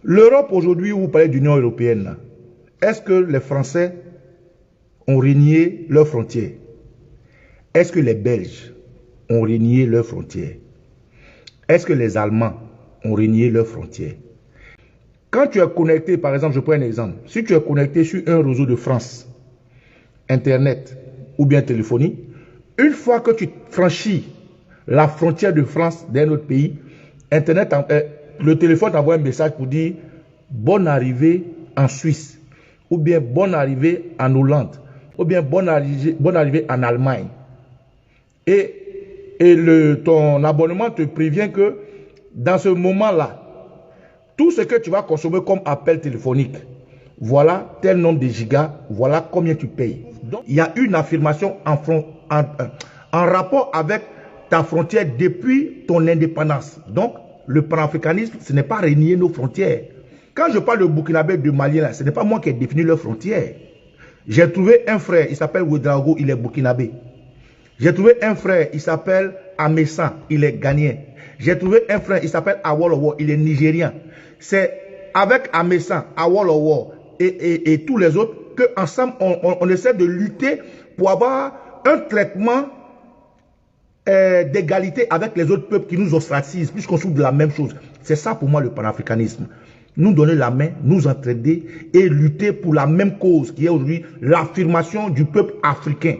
L'Europe aujourd'hui, où vous parlez d'Union européenne, est-ce que les Français ont renié leurs frontières? Est-ce que les Belges ont renié leurs frontières? Est-ce que les Allemands ont renié leurs frontières? Quand tu es connecté, par exemple, je prends un exemple, si tu es connecté sur un réseau de France, Internet ou bien téléphonie, une fois que tu franchis la frontière de France d'un autre pays, Internet, le téléphone t'envoie un message pour dire bonne arrivée en Suisse, ou bien bonne arrivée en Hollande, ou bien bonne arrivée en Allemagne. Et ton abonnement te prévient que dans ce moment-là, tout ce que tu vas consommer comme appel téléphonique, voilà tel nombre de gigas, voilà combien tu payes. Donc, il y a une affirmation en rapport avec ta frontière depuis ton indépendance. Donc, le panafricanisme, ce n'est pas renier nos frontières. Quand je parle de Burkinabé, de Malien, ce n'est pas moi qui ai défini leurs frontières. J'ai trouvé un frère, il s'appelle Ouedraogo, il est burkinabé. J'ai trouvé un frère, il s'appelle Amesan, il est ghanéen. J'ai trouvé un frère, il s'appelle Awolowo, il est nigérien. C'est avec Amesan, Awolowo et tous les autres qu'ensemble, on essaie de lutter pour avoir un traitement d'égalité avec les autres peuples qui nous ostracisent, puisqu'on souffre de la même chose. C'est ça pour moi le panafricanisme. Nous donner la main, nous entraider et lutter pour la même cause qui est aujourd'hui l'affirmation du peuple africain.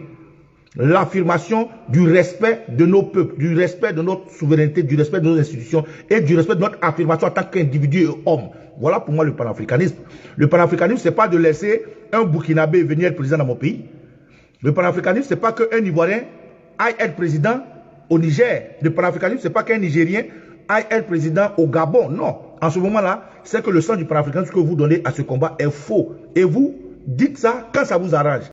L'affirmation du respect de nos peuples, du respect de notre souveraineté, du respect de nos institutions et du respect de notre affirmation en tant qu'individu et homme. Voilà pour moi le panafricanisme. Le panafricanisme, ce n'est pas de laisser un Burkinabé venir être président dans mon pays. Le panafricanisme, ce n'est pas qu'un Ivoirien aille être président au Niger. Le panafricanisme, ce n'est pas qu'un Nigérien aille être président au Gabon. Non. En ce moment-là, c'est que le sens du panafricanisme que vous donnez à ce combat est faux. Et vous dites ça quand ça vous arrange.